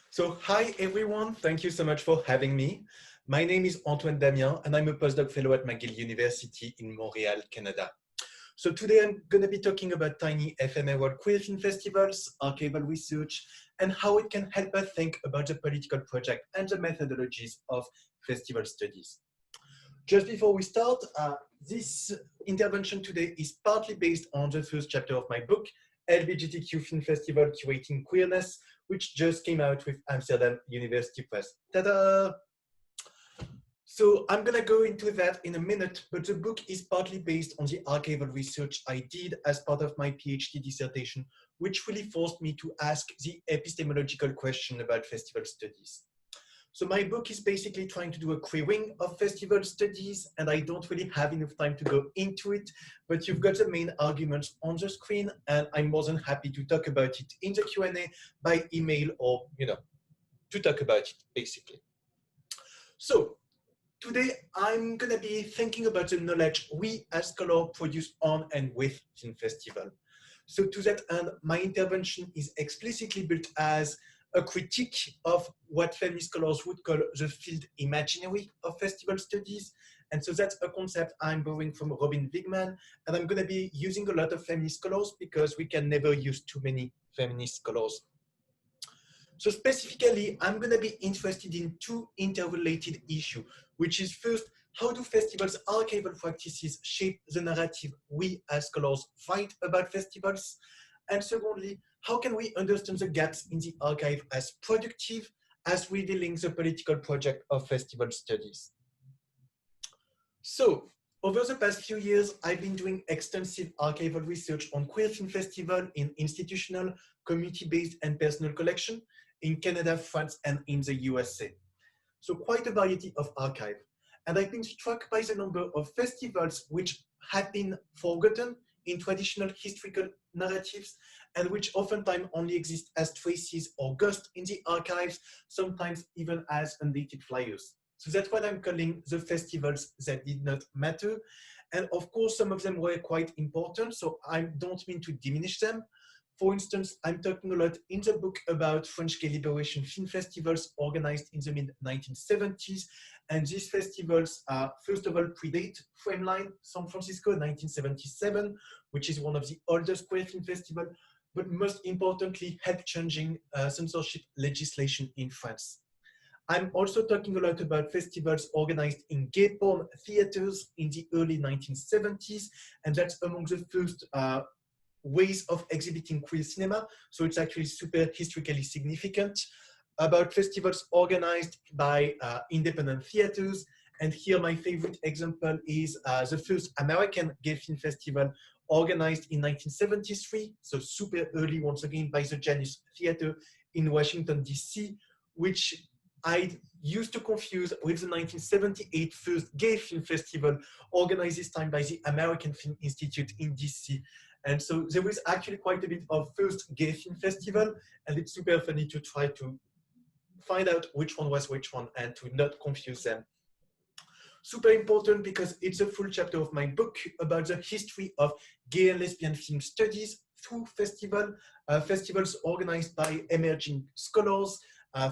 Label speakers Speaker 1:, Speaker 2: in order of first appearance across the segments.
Speaker 1: So hi everyone, thank you so much for having me. My name is Antoine Damiens and I'm a postdoc fellow at McGill University in Montreal, Canada. So today I'm going to be talking about tiny ephemeral queer film festivals, archival research, and how it can help us think about the political project and the methodologies of festival studies. Just before we start, this intervention today is partly based on the first chapter of my book, LGBTQ Film Festival Curating Queerness, which just came out with Amsterdam University Press. Ta-da! So I'm gonna go into that in a minute, but the book is partly based on the archival research I did as part of my PhD dissertation, which really forced me to ask the epistemological question about festival studies. So my book is basically trying to do a queering of festival studies, and I don't really have enough time to go into it, but you've got the main arguments on the screen, and I'm more than happy to talk about it in the Q&A by email or, to talk about it, basically. So today, I'm gonna be thinking about the knowledge we as scholars produce on and with film festival. So to that end, my intervention is explicitly built as a critique of what feminist scholars would call the field imaginary of festival studies. And so that's a concept I'm borrowing from Robin Wigman. And I'm going to be using a lot of feminist scholars because we can never use too many feminist scholars. So specifically, I'm going to be interested in two interrelated issues, which is first, how do festivals' archival practices shape the narrative we as scholars write about festivals? And secondly, how can we understand the gaps in the archive as productive, as revealing the political project of festival studies? So, over the past few years, I've been doing extensive archival research on queer film festival in institutional, community-based, and personal collection in Canada, France, and in the USA. So quite a variety of archive. And I've been struck by the number of festivals which have been forgotten in traditional historical narratives and which oftentimes only exist as traces or ghosts in the archives, sometimes even as undated flyers. So that's what I'm calling the festivals that did not matter. And of course, some of them were quite important, so I don't mean to diminish them. For instance, I'm talking a lot in the book about French gay liberation film festivals organized in the mid-1970s. And these festivals, first of all, predate Frameline San Francisco, 1977, which is one of the oldest queer film festivals, but most importantly, helped changing censorship legislation in France. I'm also talking a lot about festivals organized in gay porn theaters in the early 1970s, and that's among the first ways of exhibiting queer cinema, so it's actually super historically significant, about festivals organized by independent theaters. And here my favorite example is the first American gay film festival organized in 1973, so super early once again by the Janus Theater in Washington, DC, which I used to confuse with the 1978 first gay film festival organized this time by the American Film Institute in DC. And so there was actually quite a bit of first gay film festival, and it's super funny to try to find out which one was which one and to not confuse them. Super important because it's a full chapter of my book about the history of gay and lesbian film studies through festivals organized by emerging scholars,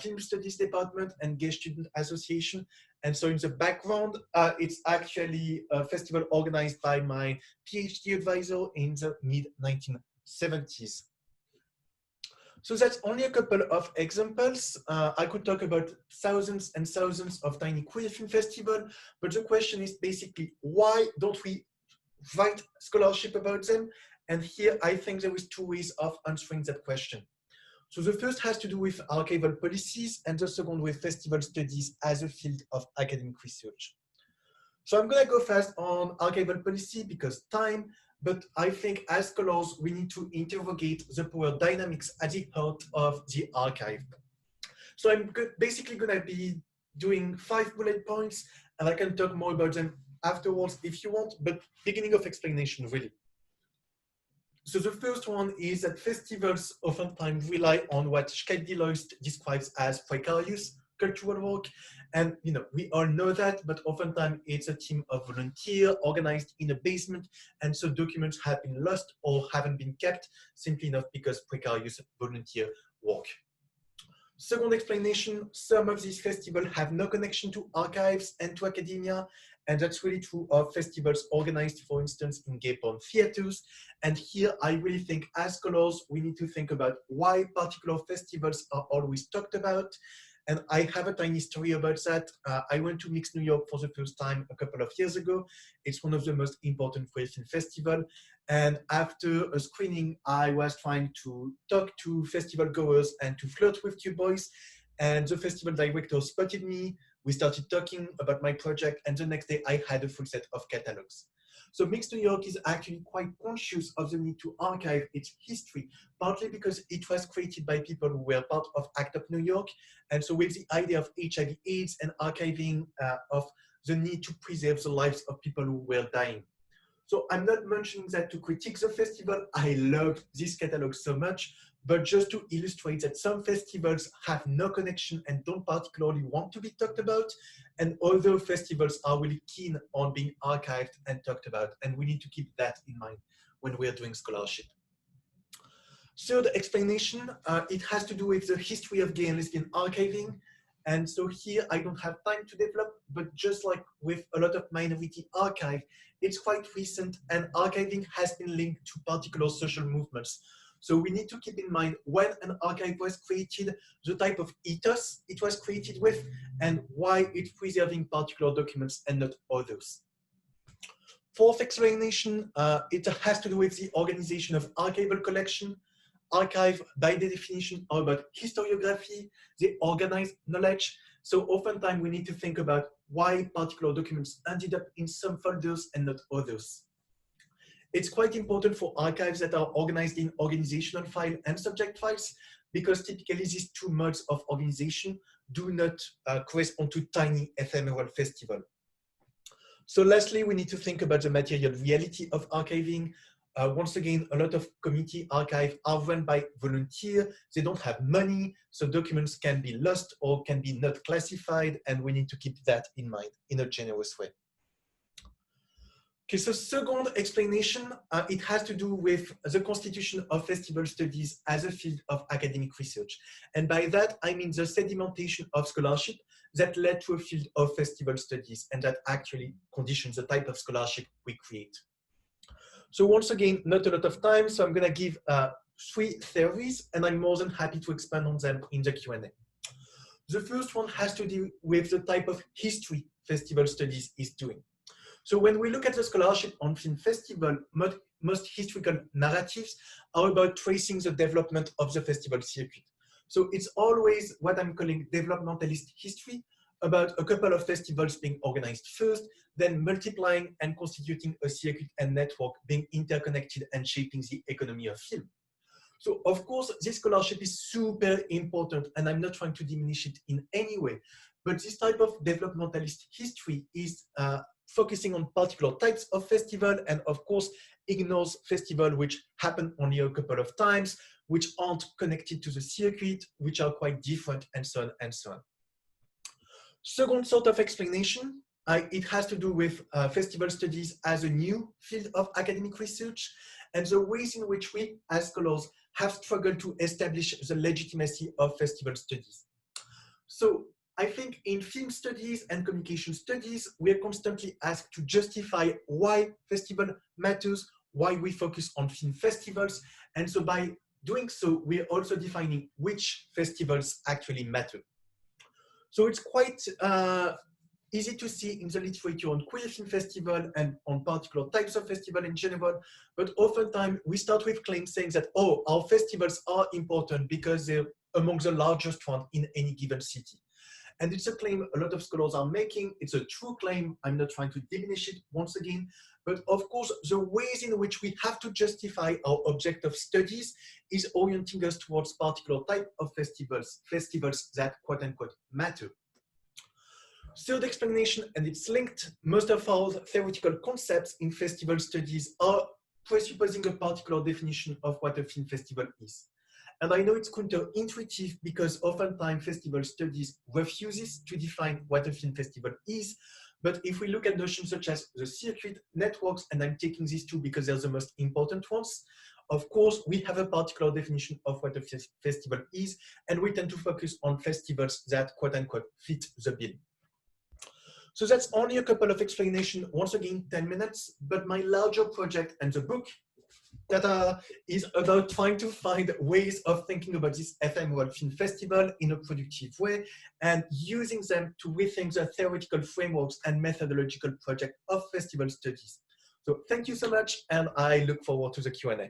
Speaker 1: film studies department, and gay student association. And so in the background, it's actually a festival organized by my PhD advisor in the mid-1970s. So that's only a couple of examples. I could talk about thousands and thousands of tiny queer film festivals, but the question is basically, why don't we write scholarship about them? And here I think there is two ways of answering that question. So the first has to do with archival policies, and the second with festival studies as a field of academic research. So I'm gonna go fast on archival policy because time, but I think as scholars, we need to interrogate the power dynamics at the heart of the archive. So I'm basically gonna be doing 5 bullet points, and I can talk more about them afterwards if you want, but beginning of explanation really. So the first one is that festivals oftentimes rely on what Schkeldy-Loist describes as precarious cultural work. And we all know that, but oftentimes it's a team of volunteers organized in a basement. And so documents have been lost or haven't been kept simply not because precarious volunteer work. Second explanation, some of these festivals have no connection to archives and to academia, and that's really true of festivals organized, for instance, in gay porn theaters. And here I really think as scholars, we need to think about why particular festivals are always talked about. And I have a tiny story about that. I went to Mix New York for the first time a couple of years ago. It's one of the most important queer film festivals. And after a screening, I was trying to talk to festival goers and to flirt with two boys. And the festival director spotted me. We started talking about my project. And the next day, I had a full set of catalogs. So Mix New York is actually quite conscious of the need to archive its history, partly because it was created by people who were part of ACT UP New York. And so with the idea of HIV/AIDS and archiving of the need to preserve the lives of people who were dying. So I'm not mentioning that to critique the festival. I love this catalog so much, but just to illustrate that some festivals have no connection and don't particularly want to be talked about, and other festivals are really keen on being archived and talked about, and we need to keep that in mind when we're doing scholarship. Third explanation, it has to do with the history of gay and lesbian archiving. And so here I don't have time to develop, but just like with a lot of minority archive, it's quite recent and archiving has been linked to particular social movements. So we need to keep in mind when an archive was created, the type of ethos it was created with, and why it's preserving particular documents and not others. Fourth explanation, it has to do with the organization of archival collection. Archive, by the definition, are about historiography, they organize knowledge. So oftentimes we need to think about why particular documents ended up in some folders and not others. It's quite important for archives that are organized in organizational file and subject files, because typically these two modes of organization do not correspond to tiny ephemeral festival. So lastly, we need to think about the material reality of archiving. Once again, a lot of community archives are run by volunteers. They don't have money, so documents can be lost or can be not classified, and we need to keep that in mind in a generous way. Okay, so second explanation, it has to do with the constitution of festival studies as a field of academic research. And by that, I mean the sedimentation of scholarship that led to a field of festival studies, and that actually conditions the type of scholarship we create. So once again, not a lot of time, so I'm gonna give 3 theories, and I'm more than happy to expand on them in the Q&A. The first one has to do with the type of history festival studies is doing. So when we look at the scholarship on film festival, most historical narratives are about tracing the development of the festival circuit. So it's always what I'm calling developmentalist history, about a couple of festivals being organized first, then multiplying and constituting a circuit and network being interconnected and shaping the economy of film. So of course, this scholarship is super important, and I'm not trying to diminish it in any way, but this type of developmentalist history is focusing on particular types of festival, and of course ignores festivals which happen only a couple of times, which aren't connected to the circuit, which are quite different, and so on and so on. Second sort of explanation, it has to do with festival studies as a new field of academic research, and the ways in which we, as scholars, have struggled to establish the legitimacy of festival studies. So I think in film studies and communication studies, we are constantly asked to justify why festival matters, why we focus on film festivals. And so by doing so, we are also defining which festivals actually matter. So it's quite easy to see in the literature on queer film festival and on particular types of festival in general, but oftentimes we start with claims saying that, oh, our festivals are important because they're among the largest ones in any given city. And it's a claim a lot of scholars are making. It's a true claim. I'm not trying to diminish it once again. But of course, the ways in which we have to justify our object of studies is orienting us towards particular type of festivals that quote unquote matter. Third explanation, and it's linked, most of our theoretical concepts in festival studies are presupposing a particular definition of what a film festival is. And I know it's counterintuitive because oftentimes festival studies refuses to define what a film festival is. But if we look at notions such as the circuit, networks, and I'm taking these two because they're the most important ones, Of course, we have a particular definition of what a festival is, and we tend to focus on festivals that quote unquote fit the bill. So that's only a couple of explanations, once again, 10 minutes, but my larger project and the book that is about trying to find ways of thinking about this FM World Film Festival in a productive way and using them to rethink the theoretical frameworks and methodological project of festival studies. So thank you so much, and I look forward to the Q&A.